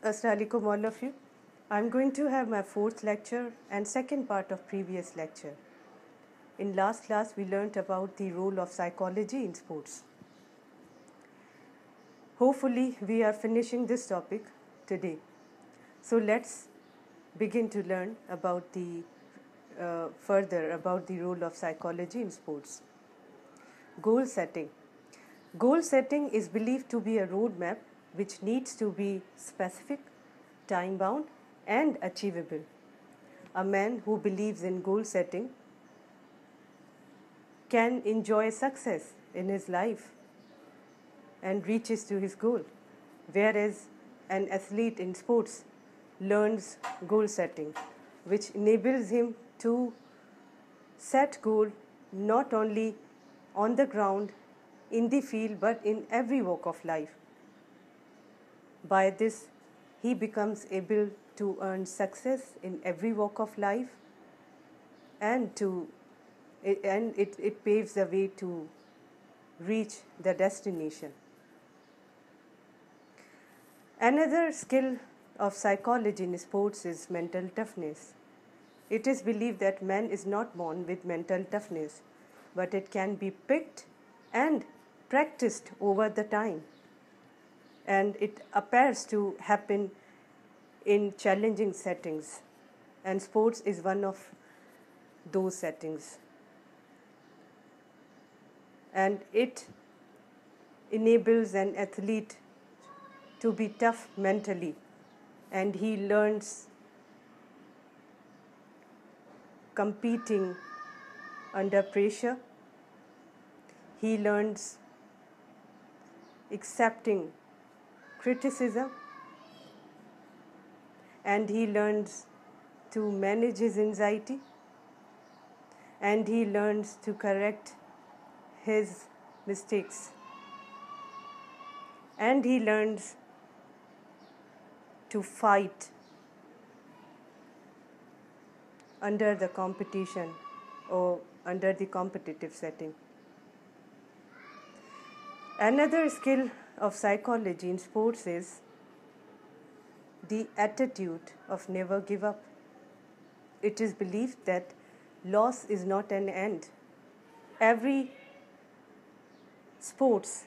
Assalamualaikum all of you. I'm going to have my fourth lecture and second part of previous lecture. In last class we learnt about the role of psychology in sports. Hopefully we are finishing this topic today. So let's begin to learn about further about the role of psychology in sports. Goal setting. Goal setting is believed to be a roadmap which needs to be specific, time-bound, and achievable. A man who believes in goal setting can enjoy success in his life and reaches to his goal, whereas an athlete in sports learns goal setting, which enables him to set goal not only on the ground, in the field, but in every walk of life. By this, he becomes able to earn success in every walk of life, and it paves the way to reach the destination. Another skill of psychology in sports is mental toughness. It is believed that man is not born with mental toughness, but it can be picked and practiced over the time, and it appears to happen in challenging settings, and sports is one of those settings, and it enables an athlete to be tough mentally, and he learns competing under pressure. He learns accepting criticism, and he learns to manage his anxiety, and he learns to correct his mistakes, and he learns to fight under the competition or under the competitive setting. Another skill of psychology in sports is the attitude of never give up. It is believed that loss is not an end. Every sports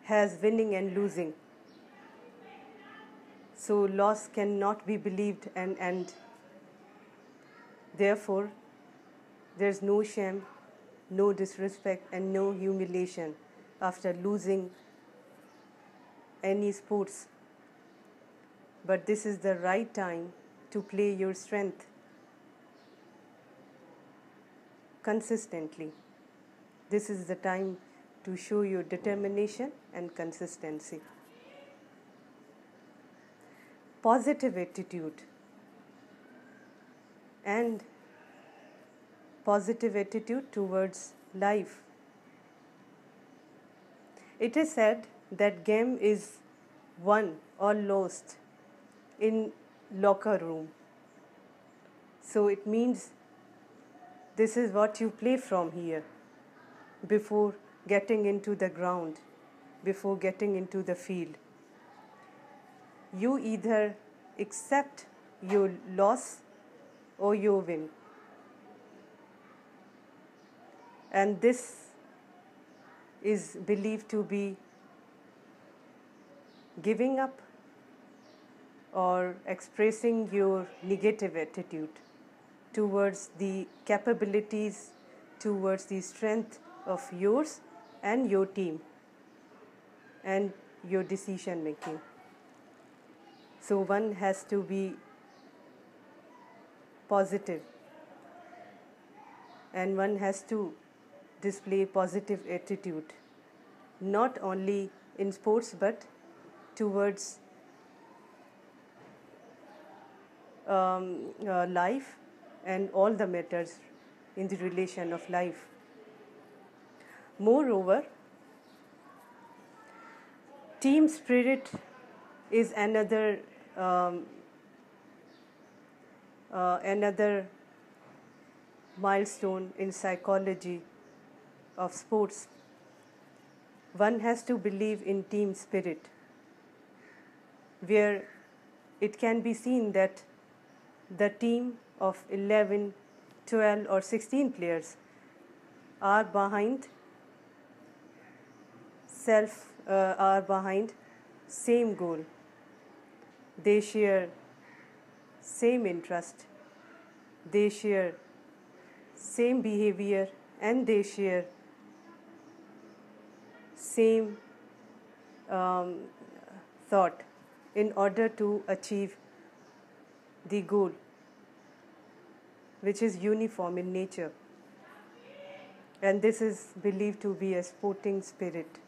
has winning and losing. So loss cannot be believed an end. Therefore, there is no shame, no disrespect, and no humiliation after losing any sports. But this is the right time to play your strength consistently. This is the time to show your determination and consistency. Positive attitude and positive attitude towards life. It is said that game is won or lost in locker room. So it means this is what you play from here before getting into the ground, before getting into the field. You either accept your loss or your win. And this is believed to be giving up or expressing your negative attitude towards the capabilities, towards the strength of yours and your team and your decision making. So one has to be positive, and one has to display positive attitude, not only in sports but towards life and all the matters in the relation of life. Moreover, team spirit is another milestone in psychology of sports. One has to believe in team spirit, where it can be seen that the team of 11, 12 or 16 players are behind are behind same goal. They share same interest, they share same behavior, and they share same thought in order to achieve the goal, which is uniform in nature. And this is believed to be a sporting spirit.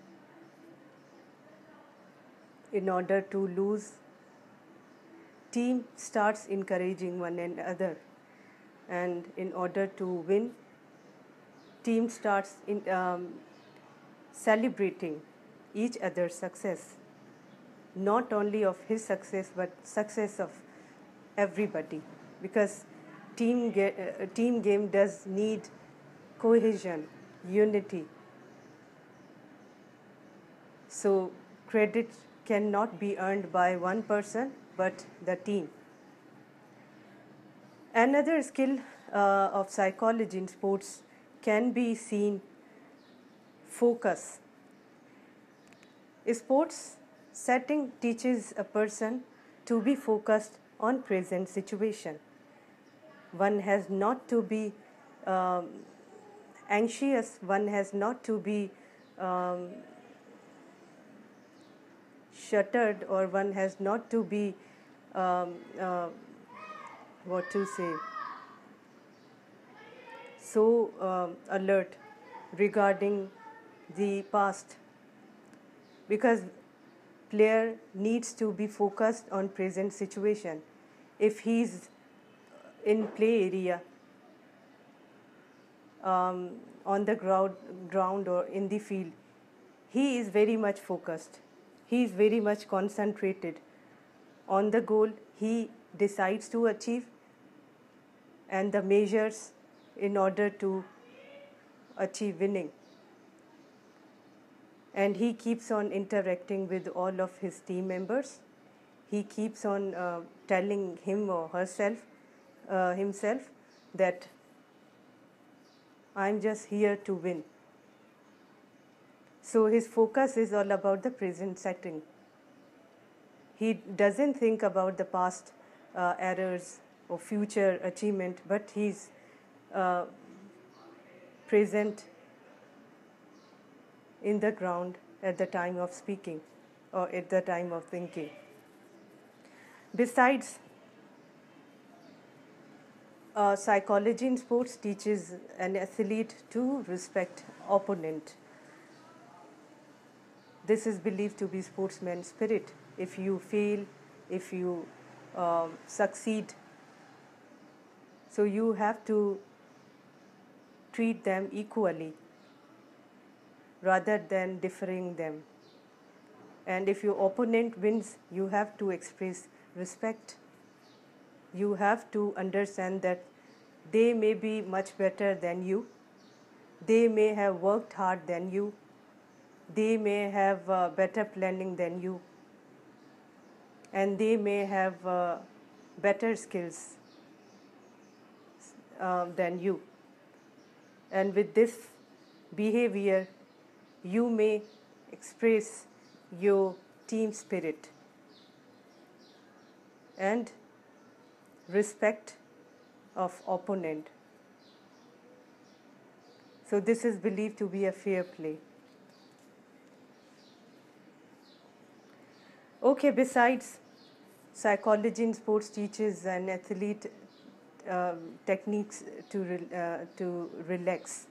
In order to lose, team starts encouraging one another, and in order to win, team starts celebrating each other's success, not only of his success but success of everybody, because team game does need cohesion, unity. So credit cannot be earned by one person but the team. Another skill of psychology in sports can be seen focus. Sports setting teaches a person to be focused on present situation. One has not to be anxious, one has not to be shuttered, or one has not to be so alert regarding the past, because player needs to be focused on present situation. If he's in play area, on the ground or in the field, he is very much focused. He is very much concentrated on the goal he decides to achieve and the measures in order to achieve winning. And he keeps on interacting with all of his team members. He keeps on telling him or himself that I'm just here to win. So his focus is all about the present setting. He doesn't think about the past errors or future achievement, but he's present in the ground at the time of speaking or at the time of thinking. Besides, psychology in sports teaches an athlete to respect opponent. This is believed to be sportsman's spirit. If you fail, if you succeed, so you have to treat them equally rather than differing them. And if your opponent wins, you have to express respect. You have to understand that they may be much better than you. They may have worked hard than you. They may have better planning than you. And they may have better skills than you. And with this behavior, you may express your team spirit and respect of opponent. So this is believed to be a fair play. Okay, besides, psychology in sports teaches an athlete techniques to relax.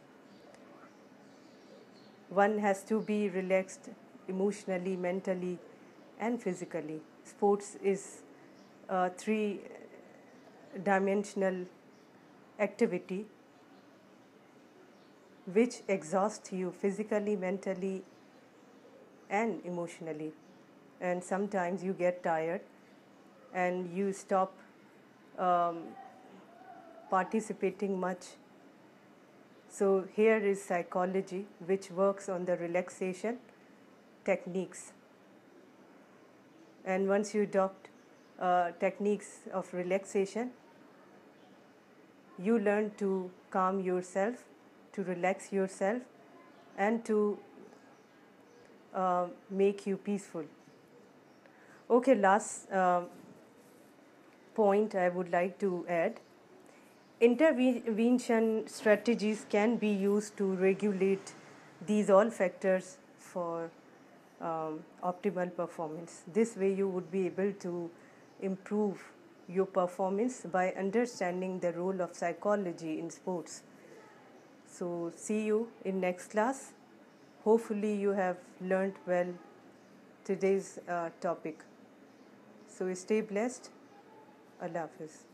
One has to be relaxed emotionally, mentally, and physically. Sports is a three-dimensional activity which exhausts you physically, mentally, and emotionally. And sometimes you get tired and you stop participating much. So here is psychology, which works on the relaxation techniques. And once you adopt techniques of relaxation. You learn to calm yourself, to relax yourself, and to make you peaceful. Okay, last point I would like to add. Intervention strategies can be used to regulate these all factors for optimal performance. This way you would be able to improve your performance by understanding the role of psychology in sports. So see you in next class. Hopefully you have learned well today's topic. So stay blessed. Allah Hafiz.